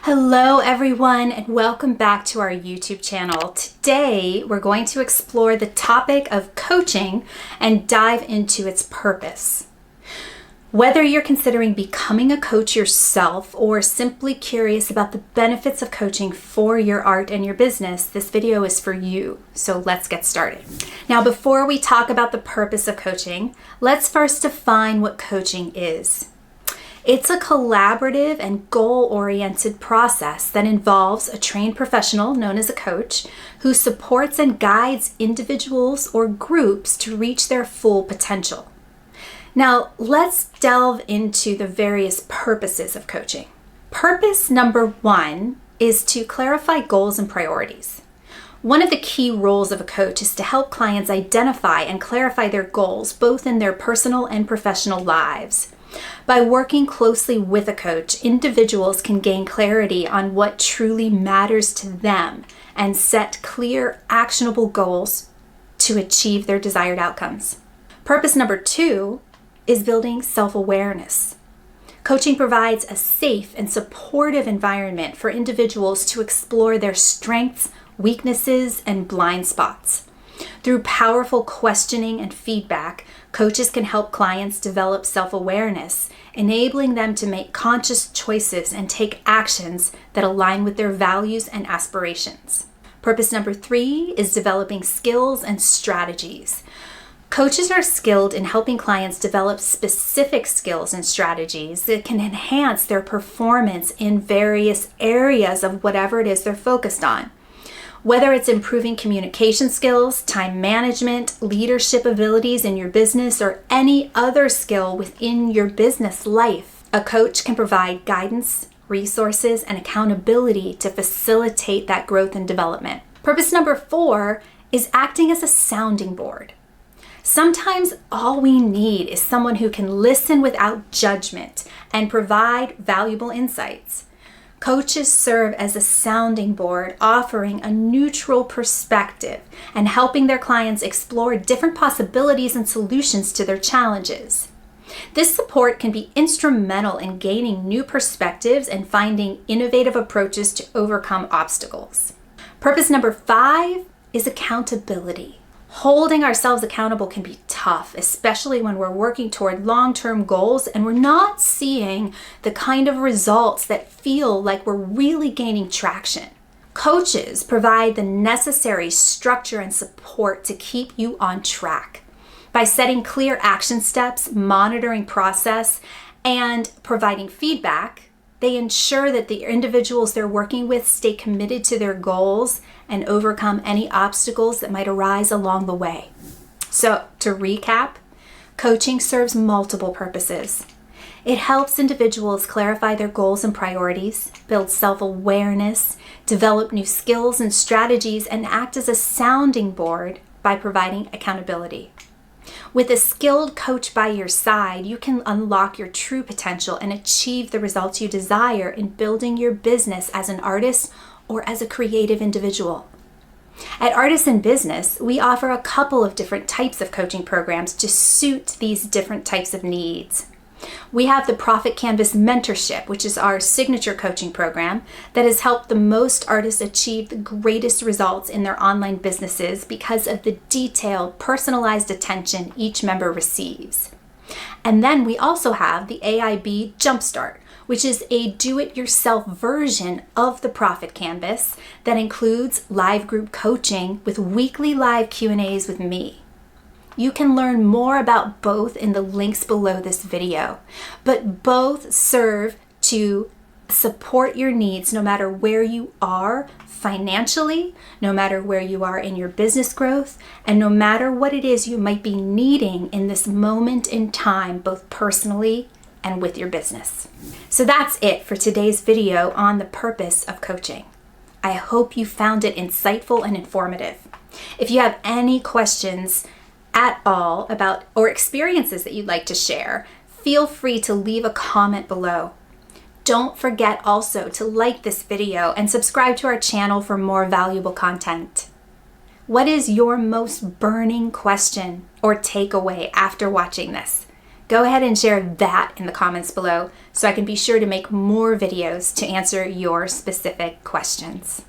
Hello everyone and welcome back to our YouTube channel. Today we're going to explore the topic of coaching and dive into its purpose. Whether you're considering becoming a coach yourself or simply curious about the benefits of coaching for your art and your business, this video is for you. So let's get started. Now, before we talk about the purpose of coaching, let's first define what coaching is. It's a collaborative and goal-oriented process that involves a trained professional known as a coach who supports and guides individuals or groups to reach their full potential. Now, let's delve into the various purposes of coaching. Purpose number one is to clarify goals and priorities. One of the key roles of a coach is to help clients identify and clarify their goals, both in their personal and professional lives. By working closely with a coach, individuals can gain clarity on what truly matters to them and set clear, actionable goals to achieve their desired outcomes. Purpose number two is building self-awareness. Coaching provides a safe and supportive environment for individuals to explore their strengths, weaknesses, and blind spots. Through powerful questioning and feedback, coaches can help clients develop self-awareness, enabling them to make conscious choices and take actions that align with their values and aspirations. Purpose number three is developing skills and strategies. Coaches are skilled in helping clients develop specific skills and strategies that can enhance their performance in various areas of whatever it is they're focused on. Whether it's improving communication skills, time management, leadership abilities in your business, or any other skill within your business life, a coach can provide guidance, resources, and accountability to facilitate that growth and development. Purpose number four is acting as a sounding board. Sometimes all we need is someone who can listen without judgment and provide valuable insights. Coaches serve as a sounding board, offering a neutral perspective and helping their clients explore different possibilities and solutions to their challenges. This support can be instrumental in gaining new perspectives and finding innovative approaches to overcome obstacles. Purpose number five is accountability. Holding ourselves accountable can be tough, especially when we're working toward long-term goals and we're not seeing the kind of results that feel like we're really gaining traction. Coaches provide the necessary structure and support to keep you on track. By setting clear action steps, monitoring process, and providing feedback, they ensure that the individuals they're working with stay committed to their goals and overcome any obstacles that might arise along the way. So, to recap, coaching serves multiple purposes. It helps individuals clarify their goals and priorities, build self-awareness, develop new skills and strategies, and act as a sounding board by providing accountability. With a skilled coach by your side, you can unlock your true potential and achieve the results you desire in building your business as an artist or as a creative individual. At Artists in Business, we offer a couple of different types of coaching programs to suit these different types of needs. We have the Profit Canvas Mentorship, which is our signature coaching program that has helped the most artists achieve the greatest results in their online businesses because of the detailed, personalized attention each member receives. And then we also have the AIB Jumpstart, which is a do-it-yourself version of the Profit Canvas that includes live group coaching with weekly live Q&As with me. You can learn more about both in the links below this video, but both serve to support your needs no matter where you are financially, no matter where you are in your business growth, and no matter what it is you might be needing in this moment in time, both personally and with your business. So that's it for today's video on the purpose of coaching. I hope you found it insightful and informative. If you have any questions at all about or experiences that you'd like to share, feel free to leave a comment below. Don't forget also to like this video and subscribe to our channel for more valuable content. What is your most burning question or takeaway after watching this? Go ahead and share that in the comments below so I can be sure to make more videos to answer your specific questions.